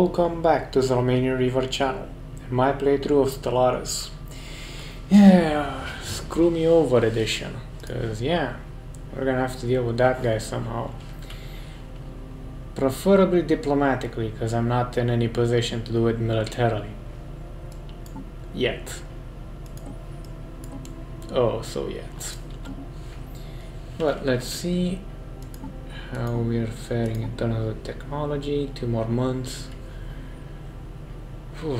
Welcome back to the Romanian River channel and my playthrough of Stellaris. Yeah, screw me over edition, cause yeah, we're gonna have to deal with that guy somehow. Preferably diplomatically, cause I'm not in any position to do it militarily. Yet. Oh, so yet. But let's see how we're faring in terms of technology. 2 more months. Whew.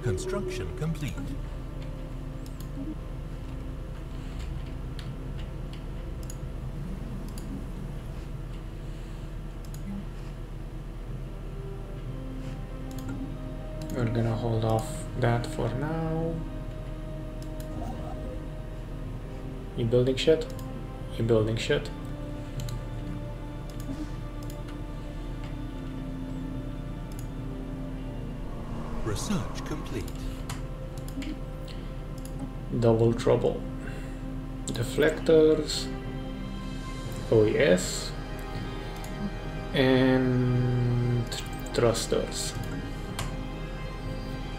Construction complete. We're gonna hold off that for now. You building shit? You building shit? Research complete. Double trouble. Deflectors. OES. And thrusters.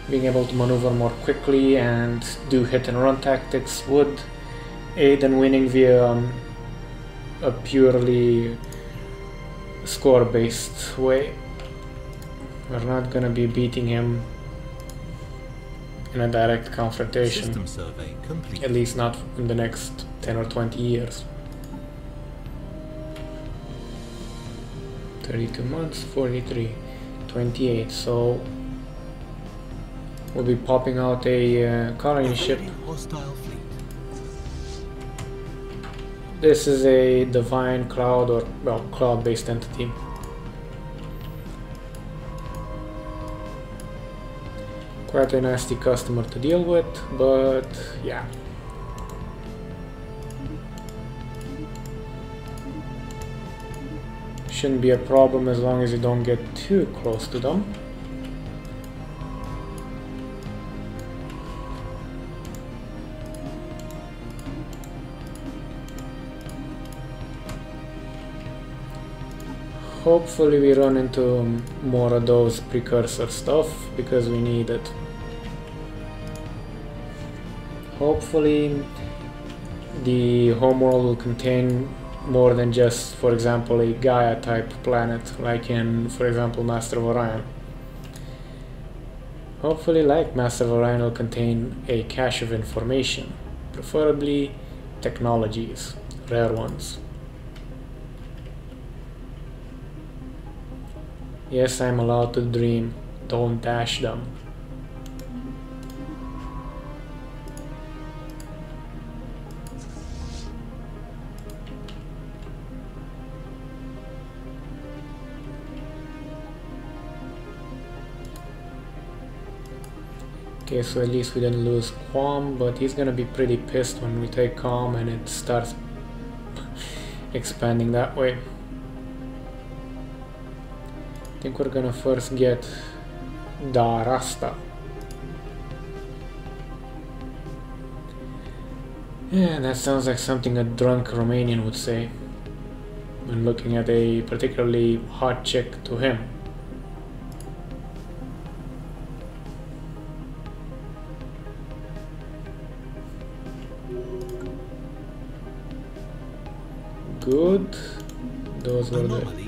Being able to maneuver more quickly and do hit and run tactics would aid in winning via a purely score-based way. We're not gonna be beating him in a direct confrontation. System survey complete. At least not in the next 10 or 20 years. 32 months, 43, 28, so we'll be popping out a colony ship. Hostile fleet. This is a divine cloud or, well, cloud-based entity. Quite a nasty customer to deal with, but yeah. Shouldn't be a problem as long as you don't get too close to them. Hopefully we run into more of those precursor stuff, because we need it. Hopefully the homeworld will contain more than just, for example, a Gaia type planet, like in, for example, Master of Orion. Hopefully, like Master of Orion, will contain a cache of information, preferably technologies, rare ones. Yes, I'm allowed to dream. Don't dash them. Okay, so at least we didn't lose Quam, but he's gonna be pretty pissed when we take Calm and it starts expanding that way. I think we're gonna first get Darasta. Yeah, that sounds like something a drunk Romanian would say when looking at a particularly hot chick to him. Good. Those were the...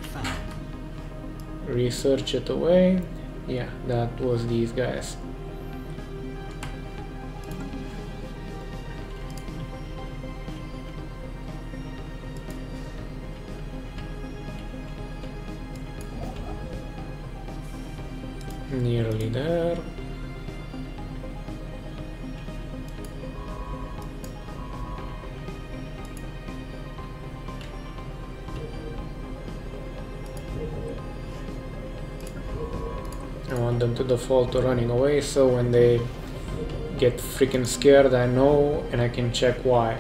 Research it away. Yeah, that was these guys. Nearly there. I want them to default to running away, so when they get freaking scared I know and I can check why.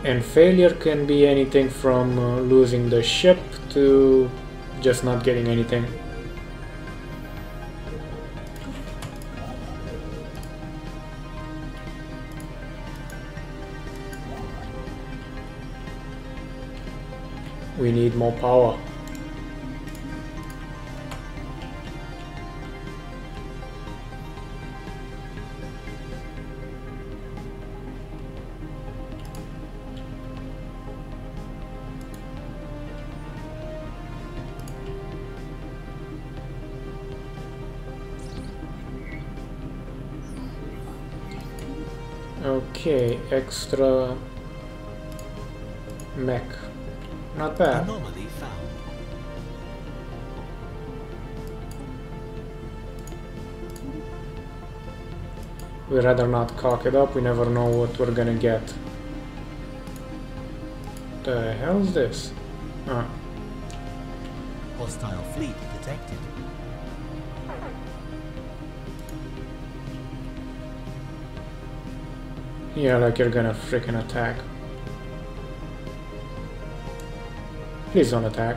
And failure can be anything from losing the ship to just not getting anything. We need more power. Okay, extra mech. Not bad. Anomaly found. We'd rather not cock it up, we never know what we're gonna get. The hell's this? Ah, Hostile fleet detected. yeah, like you're gonna freaking attack. Please don't attack.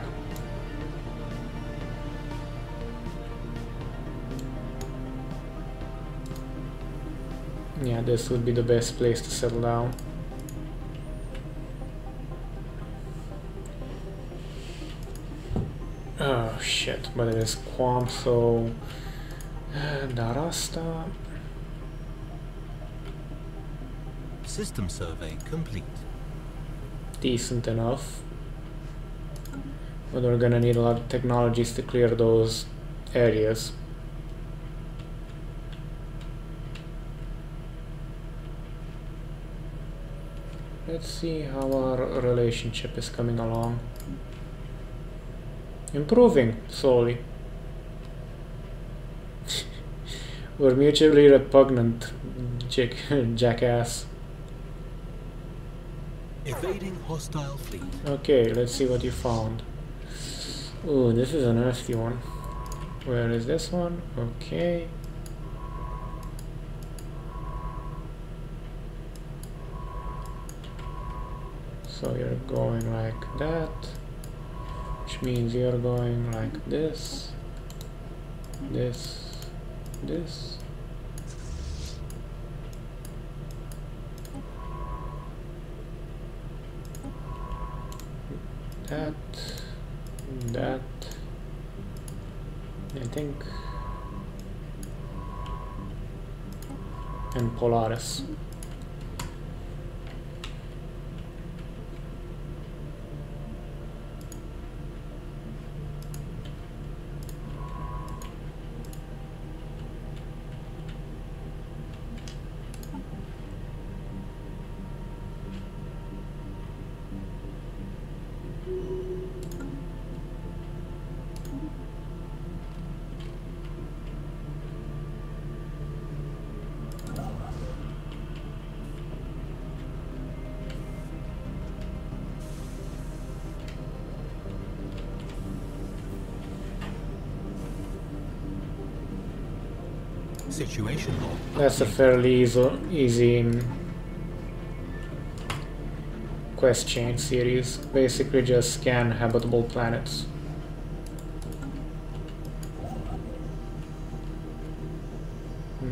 Yeah, this would be the best place to settle down. Oh shit, but it is Quam, so... Darasta... System survey complete. Decent enough. But we're gonna need a lot of technologies to clear those areas. Let's see how our relationship is coming along. Improving slowly. We're mutually repugnant, jackass. Evading hostile fleet. Okay, let's see what you found. Ooh, this is a nasty one. Where is this one? Okay. So you're going like that, which means you're going like this, this, this. That, that, I think, and Polaris. Situation log. That's a fairly easy quest chain series. Basically just scan habitable planets.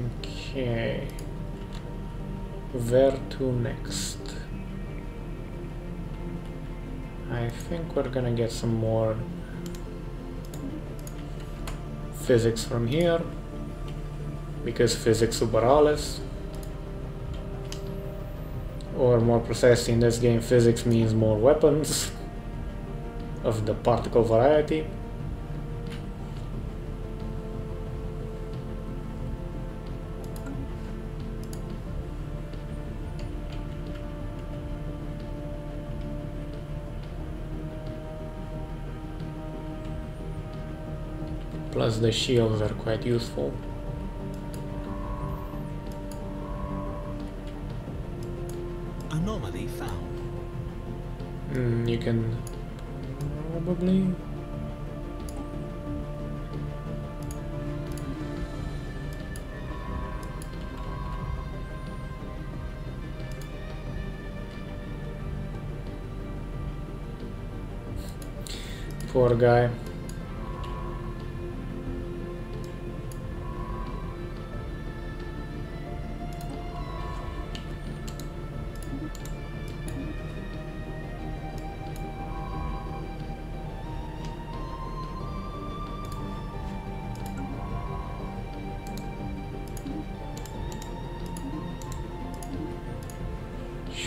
Okay. Where to next? I think we're gonna get some more physics from here. Because physics superalis, or more precisely in this game, physics means more weapons of the particle variety. Plus the shields are quite useful. Anomaly found. You can probably... Poor guy.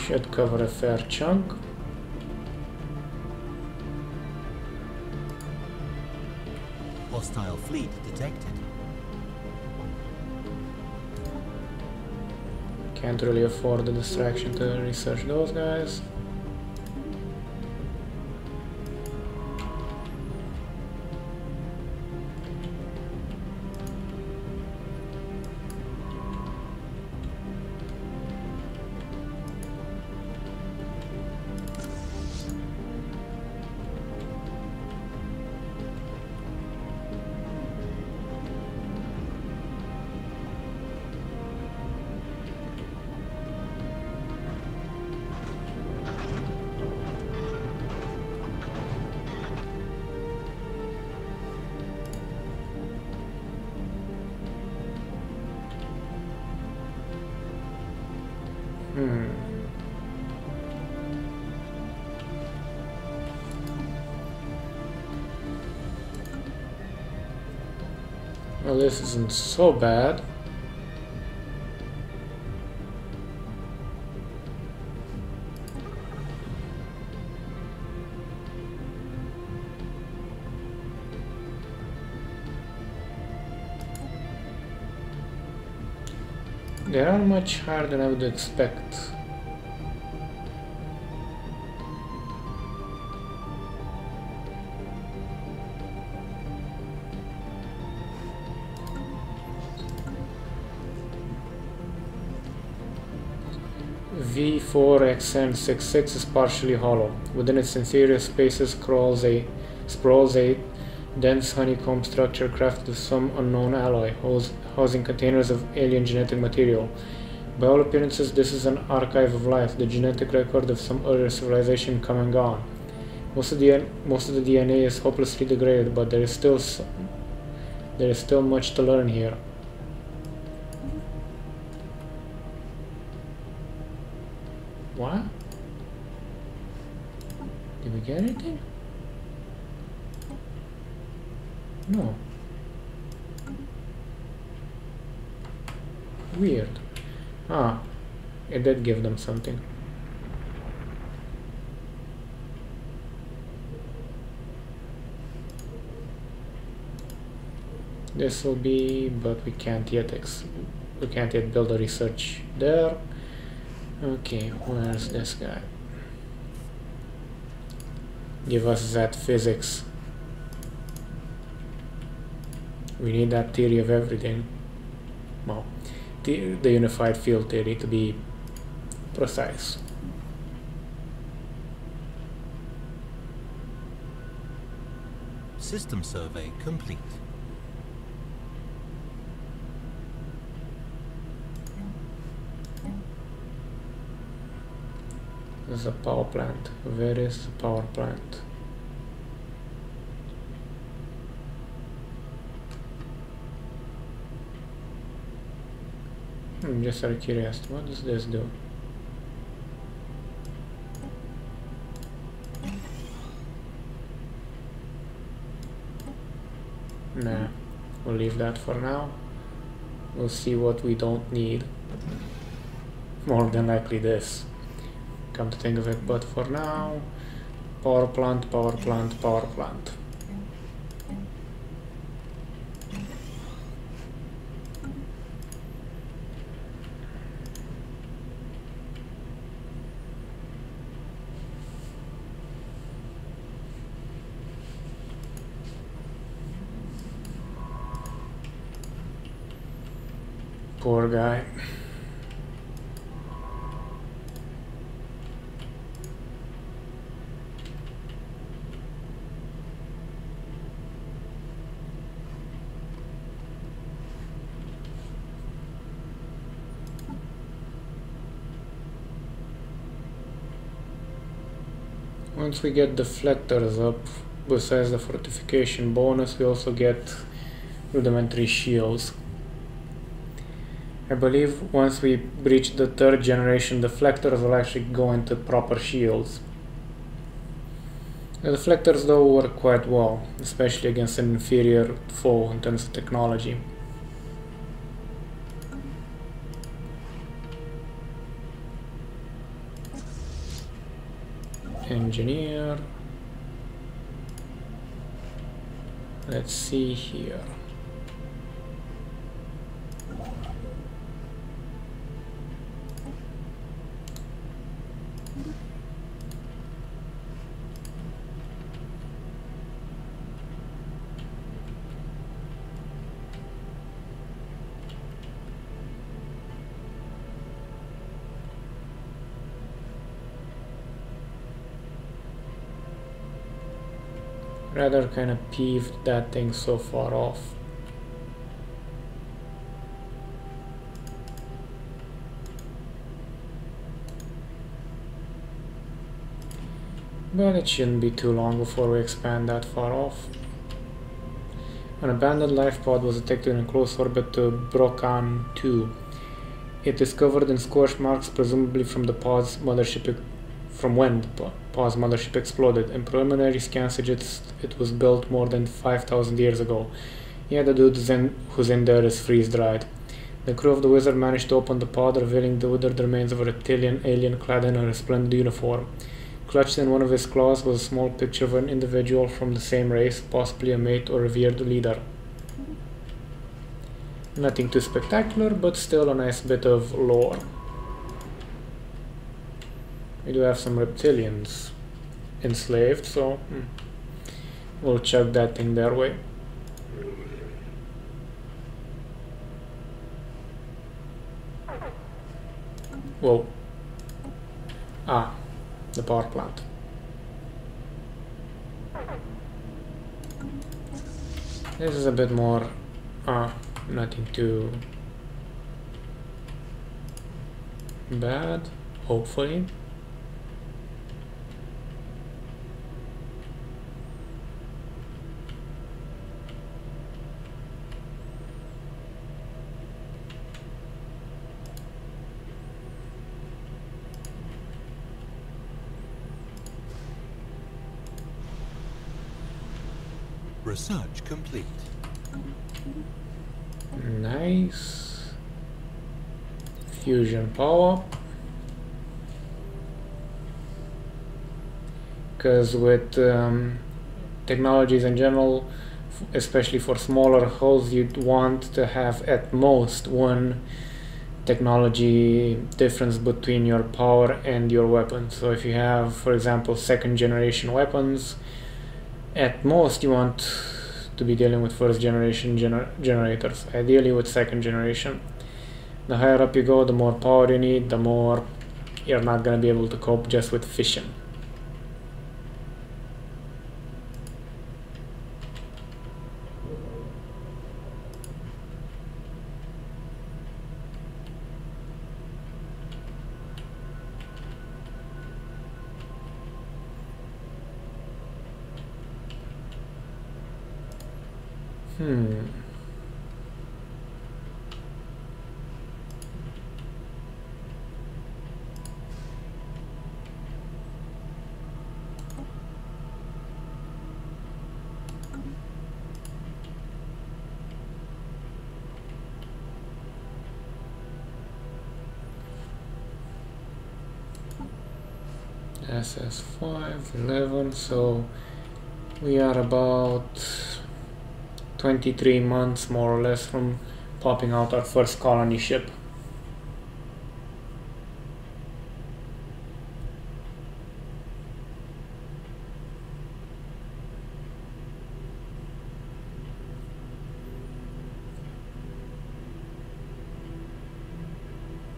Should cover a fair chunk. Hostile fleet detected. Can't really afford the distraction to research those guys. Well, this isn't so bad. They are much higher than I would expect. V4XN66 is partially hollow. Within its interior spaces sprawls a dense honeycomb structure crafted of some unknown alloy, housing containers of alien genetic material. By all appearances, this is an archive of life, the genetic record of some earlier civilization come and gone. Most of the DNA is hopelessly degraded, but there is still much to learn here. What? Did we get anything? No. Weird. Ah, it did give them something. This will be, but we can't yet build a research there. Okay, where's this guy? Give us that physics. We need that theory of everything. Well, the unified field theory to be precise. System survey complete. This is a power plant. Where is the power plant? I'm just out of curiosity. What does this do? Nah, we'll leave that for now. We'll see what we don't need. More than likely this. Come to think of it, but for now, power plant, power plant, power plant. Poor guy. Once we get deflectors up, besides the fortification bonus, we also get rudimentary shields. I believe once we reach the 3rd generation, deflectors will actually go into proper shields. The deflectors though work quite well, especially against an inferior foe in terms of technology. engineer. Let's see here. Rather kind of peeved that thing so far off. But it shouldn't be too long before we expand that far off. An abandoned life pod was detected in close orbit to Brocan 2. It discovered in scorch marks presumably from the pod's mothership when the pod's mothership exploded. In preliminary scans suggest it was built more than 5,000 years ago. Yeah, the dude who's in there is freeze-dried. The crew of the Wizard managed to open the pod, revealing the withered remains of a reptilian alien clad in a resplendent uniform. Clutched in one of his claws was a small picture of an individual from the same race, possibly a mate or revered leader. Nothing too spectacular, but still a nice bit of lore. We do have some reptilians enslaved, so we'll chuck that thing their way. Whoa. Ah, the power plant. This is a bit more, nothing too bad, hopefully. Research complete. Nice. Fusion power. Because with technologies in general, especially for smaller hulls, you'd want to have at most one technology difference between your power and your weapon. So if you have, for example, second generation weapons, at most you want to be dealing with first generation generators, ideally with second generation. The higher up you go, the more power you need, the more you're not going to be able to cope just with fission. SS5, 11, so we are about 23 months more or less from popping out our first colony ship.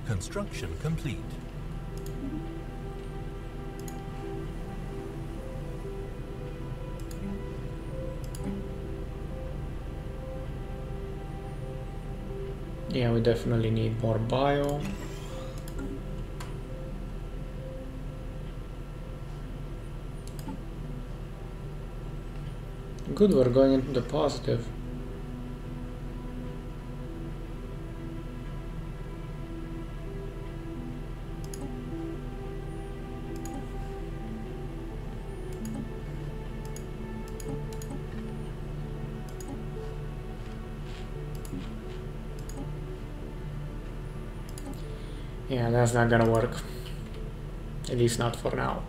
Construction complete. Yeah, we definitely need more bio. Good, we're going into the positive. Yeah, that's not gonna work. At least not for now.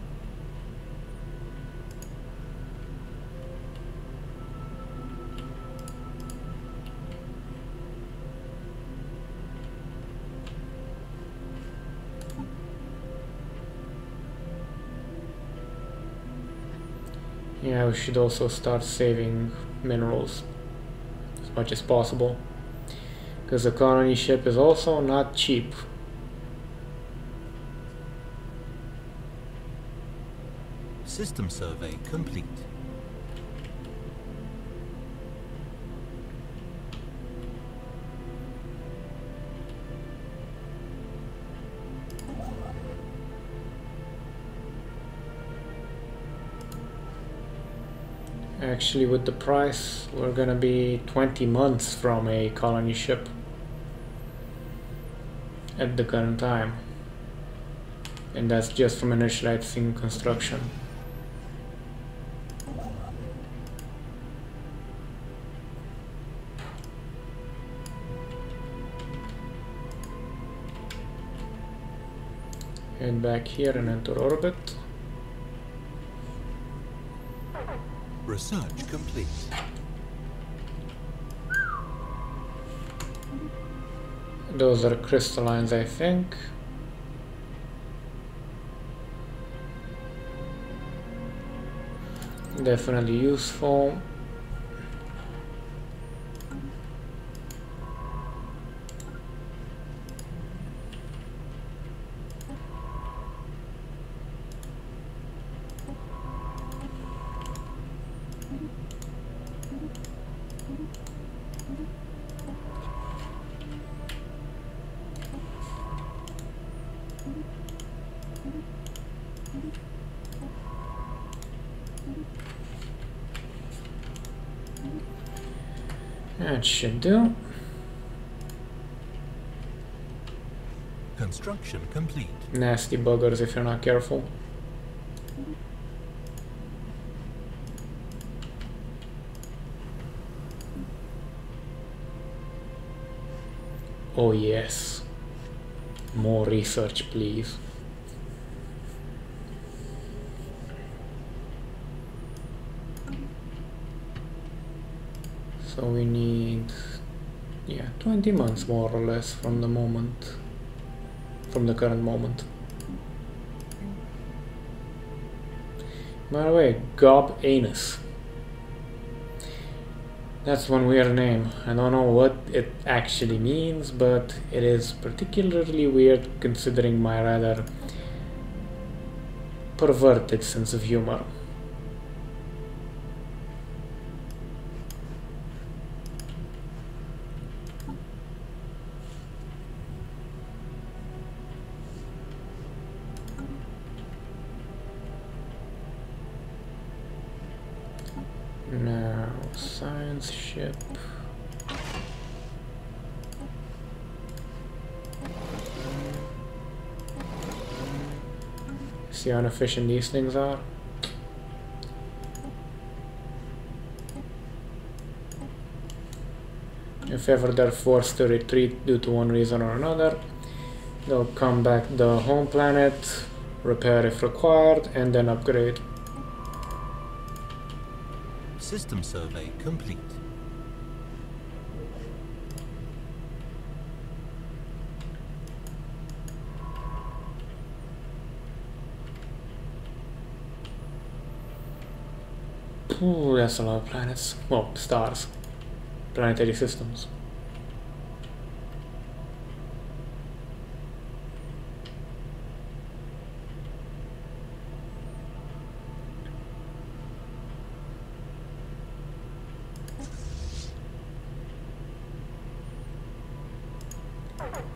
Yeah, we should also start saving minerals as much as possible, because the colony ship is also not cheap. System survey complete. Actually, with the price, we're gonna be 20 months from a colony ship at the current time, and that's just from initializing construction. Head back here and enter orbit. Research complete. Those are crystallines, I think. Definitely useful. That should do. Construction complete. Nasty buggers if you're not careful. Oh yes. More research, please. So we need, yeah, 20 months more or less from the moment, from the current moment. By the way, Gab.ai. That's one weird name. I don't know what it actually means, but it is particularly weird considering my rather perverted sense of humor. Now, science ship. See how inefficient these things are? If ever they're forced to retreat due to one reason or another, they'll come back to the home planet, repair if required, and then upgrade. System survey complete. Ooh, that's a lot of planets. Well, stars. Planetary systems.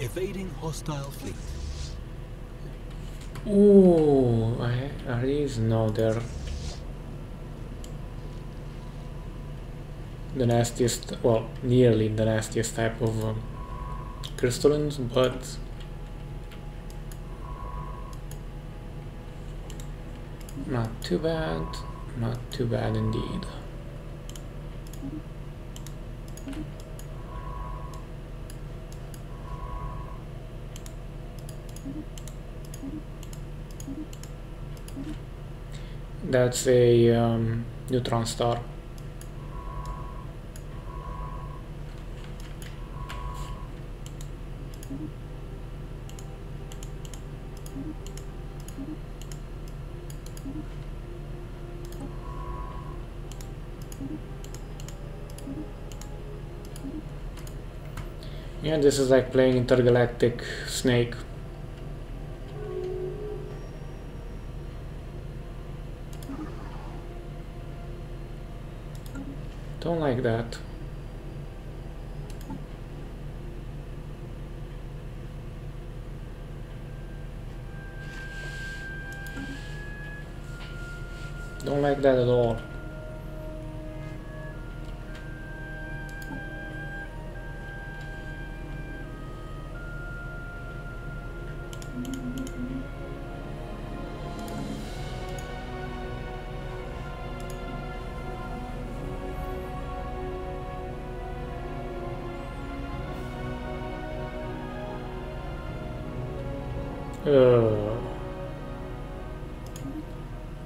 Evading hostile fleet. Ooh, are these? No, they're the nastiest, well, nearly the nastiest type of crystallines, but not too bad, not too bad indeed. That's a neutron star. Yeah, this is like playing intergalactic Snake. Don't like that. Don't like that at all.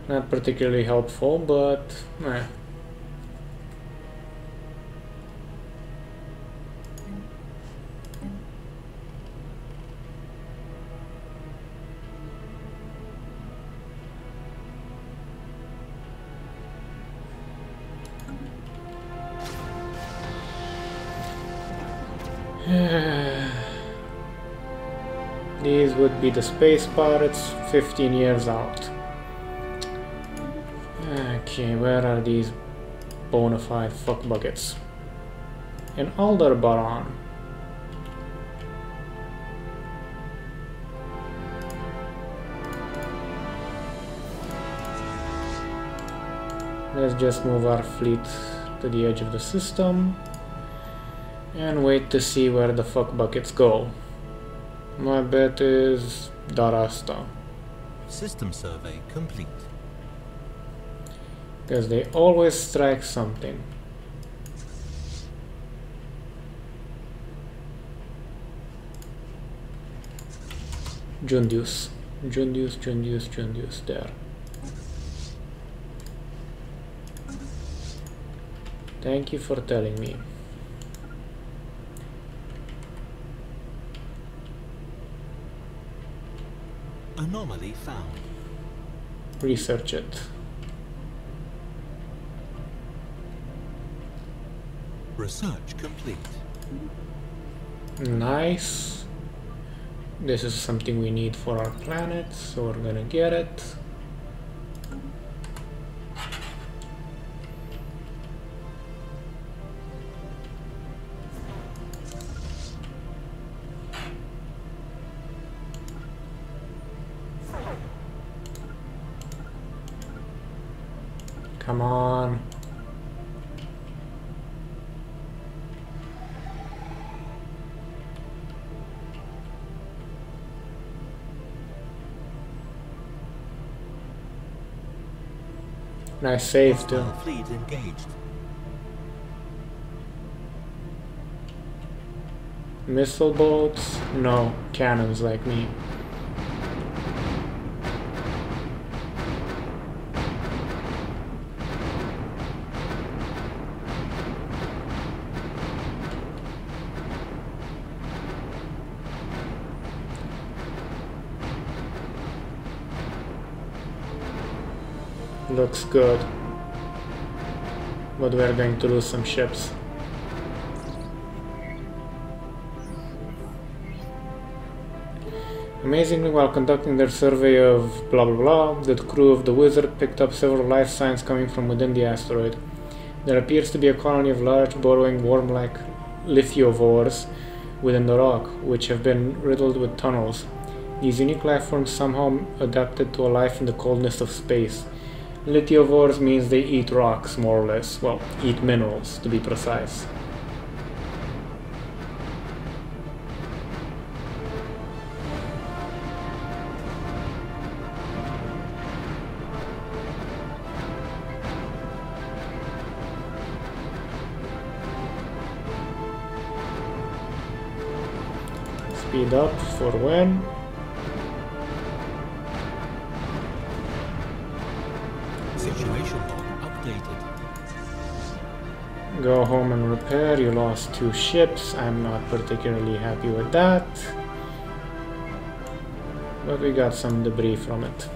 Not particularly helpful, but eh. These would be the space pirates 15 years out. Okay, where are these bona fide fuck buckets? In Aldebaran. Let's just move our fleet to the edge of the system and wait to see where the fuck buckets go. My bet is Darasta. System survey complete. Because they always strike something. Jundius. Jundius, there. Thank you for telling me. Anomaly found. Research it. Research complete. Nice. This is something we need for our planet, so we're gonna get it. Come on. Nice save too. Hostile fleet engaged. Missile boats? No, cannons like me. Looks good. But we're going to lose some ships. Amazingly, while conducting their survey of blah blah blah, the crew of the Wizard picked up several life signs coming from within the asteroid. There appears to be a colony of large, burrowing, worm-like lithiovores within the rock, which have been riddled with tunnels. These unique life forms somehow adapted to a life in the coldness of space. Lithiovores means they eat rocks, more or less. Well, eat minerals, to be precise. Speed up for when? Situation log updated. Go home and repair. You lost 2 ships. I'm not particularly happy with that. But we got some debris from it.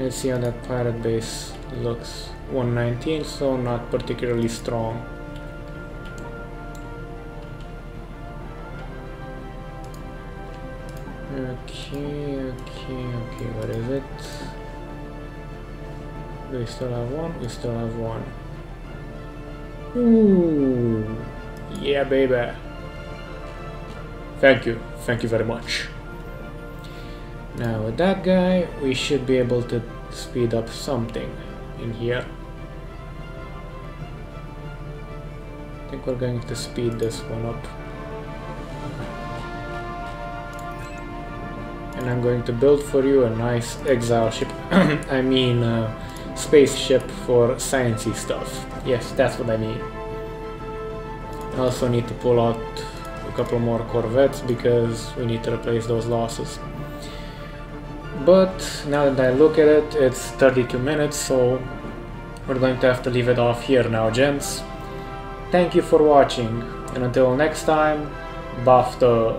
Let's see how that pirate base looks. 119, so not particularly strong. Okay, what is it? Do we still have one? We still have one. Ooh, yeah, baby. Thank you very much. Now with that guy, we should be able to speed up something in here. I think we're going to speed this one up. And I'm going to build for you a nice exile ship. I mean, spaceship for sciencey stuff. Yes, that's what I mean. I also need to pull out a couple more corvettes because we need to replace those losses. But now that I look at it, it's 32 minutes, so we're going to have to leave it off here now, gents. Thank you for watching, and until next time, bafta!